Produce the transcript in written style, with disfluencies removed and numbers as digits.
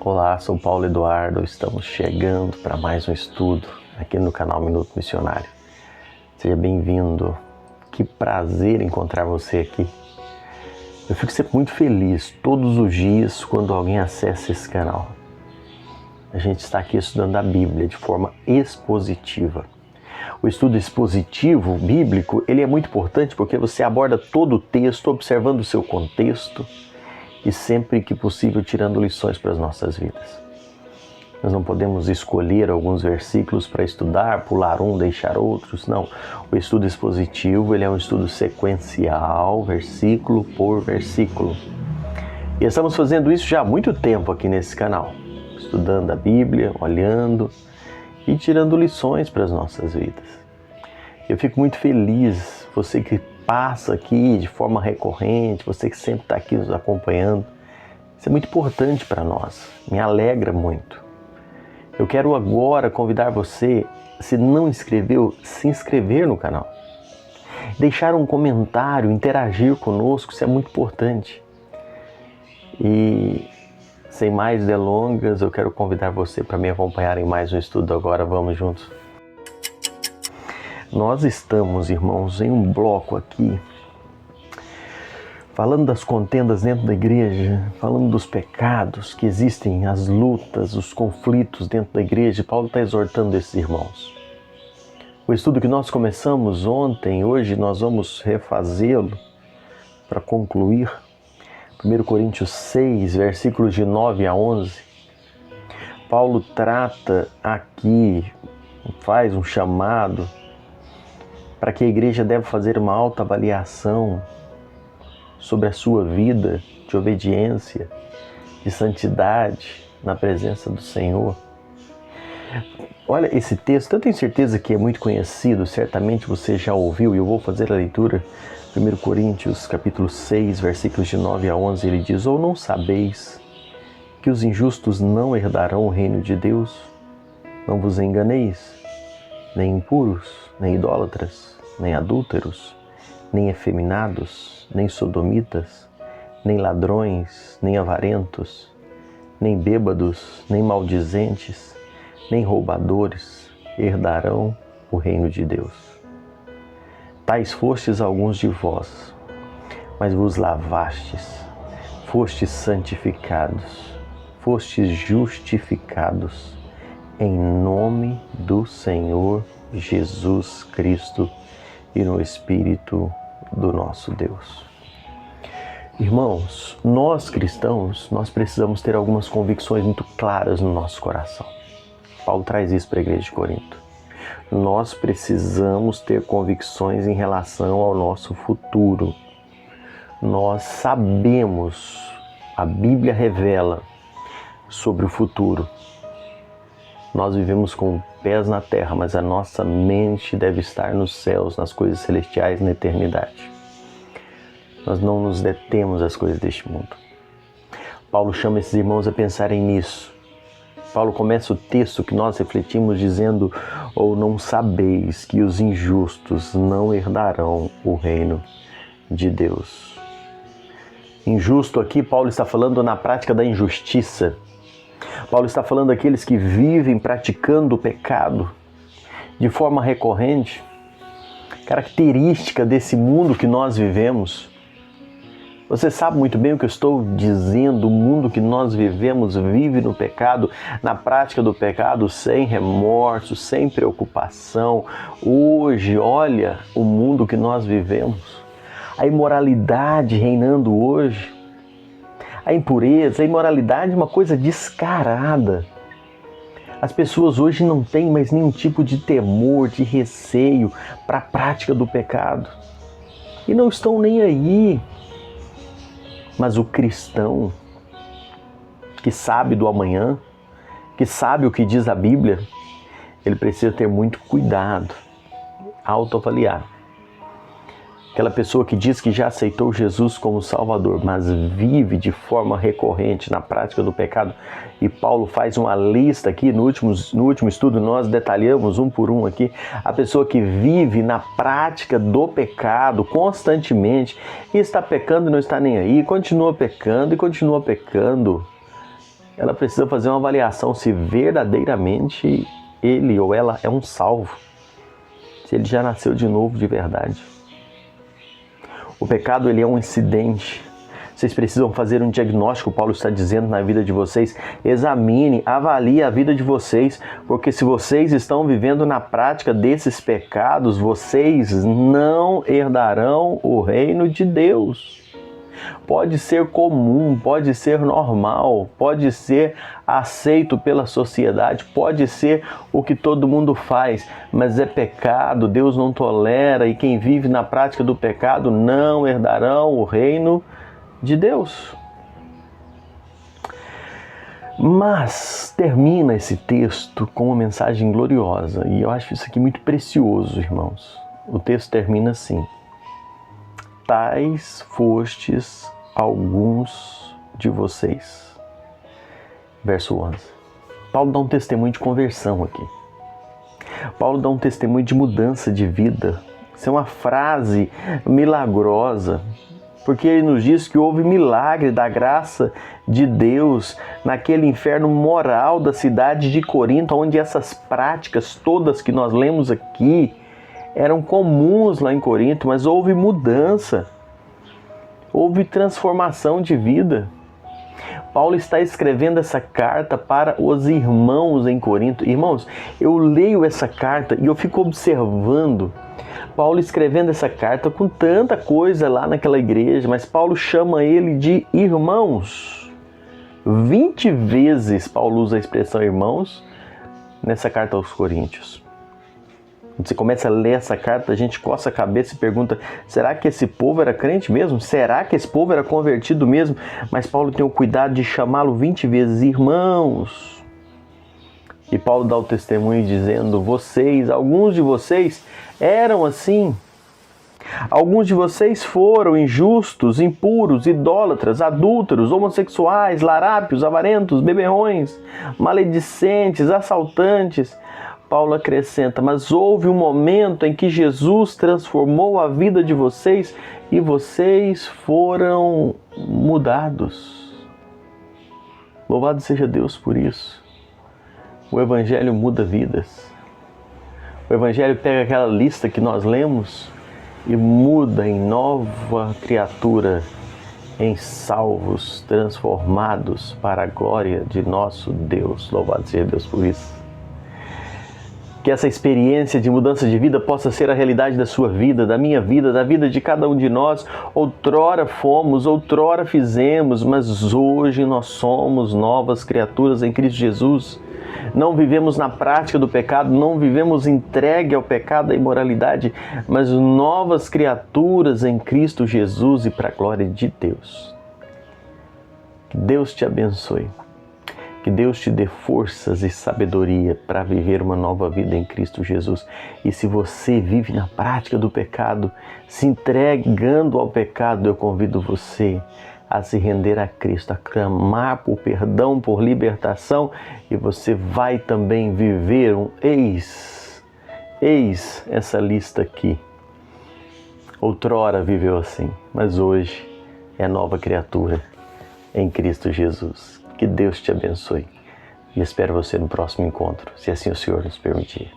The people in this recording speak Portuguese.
Olá, sou Paulo Eduardo, estamos chegando para mais um estudo aqui no canal Minuto Missionário. Seja bem-vindo, que prazer encontrar você aqui. Eu fico sempre muito feliz todos os dias quando alguém acessa esse canal. A gente está aqui estudando a Bíblia de forma expositiva. O estudo expositivo bíblico, ele é muito importante porque você aborda todo o texto, observando o seu contexto e sempre que possível tirando lições para as nossas vidas. Nós não podemos escolher alguns versículos para estudar, pular um, deixar outros, não. O estudo expositivo, ele é um estudo sequencial, versículo por versículo. E estamos fazendo isso já há muito tempo aqui nesse canal, estudando a Bíblia, olhando e tirando lições para as nossas vidas. Eu fico muito feliz, você que passa aqui de forma recorrente, você que sempre está aqui nos acompanhando. Isso é muito importante para nós, me alegra muito. Eu quero agora convidar você, se não inscreveu, se inscrever no canal. Deixar um comentário, interagir conosco, isso é muito importante. E sem mais delongas, eu quero convidar você para me acompanhar em mais um estudo agora. Vamos juntos. Nós estamos, irmãos, em um bloco aqui, falando das contendas dentro da igreja, falando dos pecados que existem, as lutas, os conflitos dentro da igreja. Paulo está exortando esses irmãos. O estudo que nós começamos ontem, hoje nós vamos refazê-lo para concluir. 1 Coríntios 6, versículos de 9 a 11. Paulo trata aqui, faz um chamado para que a igreja deve fazer uma autoavaliação sobre a sua vida de obediência, de santidade na presença do Senhor. Olha esse texto, eu tenho certeza que é muito conhecido, certamente você já ouviu, e eu vou fazer a leitura. 1 Coríntios capítulo 6, versículos de 9 a 11, ele diz: Ou não sabeis que os injustos não herdarão o reino de Deus? Não vos enganeis, nem impuros, nem idólatras, nem adúlteros, nem efeminados, nem sodomitas, nem ladrões, nem avarentos, nem bêbados, nem maldizentes, nem roubadores herdarão o reino de Deus. Tais fostes alguns de vós, mas vos lavastes, fostes santificados, fostes justificados em nome do Senhor Jesus Cristo e no Espírito do nosso Deus. Irmãos, nós cristãos, nós precisamos ter algumas convicções muito claras no nosso coração. Paulo traz isso para a igreja de Corinto. Nós precisamos ter convicções em relação ao nosso futuro. Nós sabemos, a Bíblia revela sobre o futuro. Nós vivemos com pés na terra, mas a nossa mente deve estar nos céus, nas coisas celestiais, na eternidade. Nós não nos detemos às coisas deste mundo. Paulo chama esses irmãos a pensarem nisso. Paulo começa o texto que nós refletimos dizendo: Ou não sabeis que os injustos não herdarão o reino de Deus. Injusto aqui, Paulo está falando na prática da injustiça. Paulo está falando daqueles que vivem praticando o pecado de forma recorrente, característica desse mundo que nós vivemos. Você sabe muito bem o que eu estou dizendo, o mundo que nós vivemos vive no pecado, na prática do pecado, sem remorso, sem preocupação. Hoje, olha o mundo que nós vivemos, a imoralidade reinando hoje, a impureza, a imoralidade é uma coisa descarada. As pessoas hoje não têm mais nenhum tipo de temor, de receio para a prática do pecado. E não estão nem aí. Mas o cristão, que sabe do amanhã, que sabe o que diz a Bíblia, ele precisa ter muito cuidado, autoavaliar. Aquela pessoa que diz que já aceitou Jesus como Salvador, mas vive de forma recorrente na prática do pecado. E Paulo faz uma lista aqui, no último estudo nós detalhamos um por um aqui. A pessoa que vive na prática do pecado constantemente e está pecando e não está nem aí, continua pecando e continua pecando. ela precisa fazer uma avaliação se verdadeiramente ele ou ela é um salvo, se ele já nasceu de novo de verdade. O pecado, ele é um incidente. Vocês precisam fazer um diagnóstico, Paulo está dizendo, na vida de vocês. Examine, avalie a vida de vocês, porque se vocês estão vivendo na prática desses pecados, vocês não herdarão o reino de Deus. Pode ser comum, pode ser normal, pode ser aceito pela sociedade, pode ser o que todo mundo faz, mas é pecado, Deus não tolera, e quem vive na prática do pecado não herdarão o reino de Deus. Mas termina esse texto com uma mensagem gloriosa, e eu acho isso aqui muito precioso, irmãos. O texto termina assim: tais fostes alguns de vocês. Verso 11. Paulo dá um testemunho de conversão aqui. Paulo dá um testemunho de mudança de vida. Isso é uma frase milagrosa, porque ele nos diz que houve milagre da graça de Deus naquele inferno moral da cidade de Corinto, onde essas práticas todas que nós lemos aqui eram comuns lá em Corinto, mas houve mudança, houve transformação de vida. Paulo está escrevendo essa carta para os irmãos em Corinto. Irmãos, eu leio essa carta e eu fico observando Paulo escrevendo essa carta com tanta coisa lá naquela igreja, mas Paulo chama ele de irmãos. 20 vezes Paulo usa a expressão irmãos nessa carta aos Coríntios. Quando você começa a ler essa carta, a gente coça a cabeça e pergunta: será que esse povo era crente mesmo? Será que esse povo era convertido mesmo? Mas Paulo tem o cuidado de chamá-lo 20 vezes irmãos. E Paulo dá o testemunho dizendo: vocês, alguns de vocês eram assim. Alguns de vocês foram injustos, impuros, idólatras, adúlteros, homossexuais, larápios, avarentos, beberrões, maledicentes, assaltantes. Paulo acrescenta: mas houve um momento em que Jesus transformou a vida de vocês e vocês foram mudados. Louvado seja Deus por isso. O Evangelho muda vidas. O Evangelho pega aquela lista que nós lemos e muda em nova criatura, em salvos, transformados para a glória de nosso Deus. Louvado seja Deus por isso. Que essa experiência de mudança de vida possa ser a realidade da sua vida, da minha vida, da vida de cada um de nós. Outrora fomos, outrora fizemos, mas hoje nós somos novas criaturas em Cristo Jesus. Não vivemos na prática do pecado, não vivemos entregue ao pecado, à imoralidade, mas novas criaturas em Cristo Jesus e para a glória de Deus. Que Deus te abençoe. Que Deus te dê forças e sabedoria para viver uma nova vida em Cristo Jesus. E se você vive na prática do pecado, se entregando ao pecado, eu convido você a se render a Cristo, a clamar por perdão, por libertação, e você vai também viver eis essa lista aqui. Outrora viveu assim, mas hoje é nova criatura em Cristo Jesus. Que Deus te abençoe e espero você no próximo encontro, se assim o Senhor nos permitir.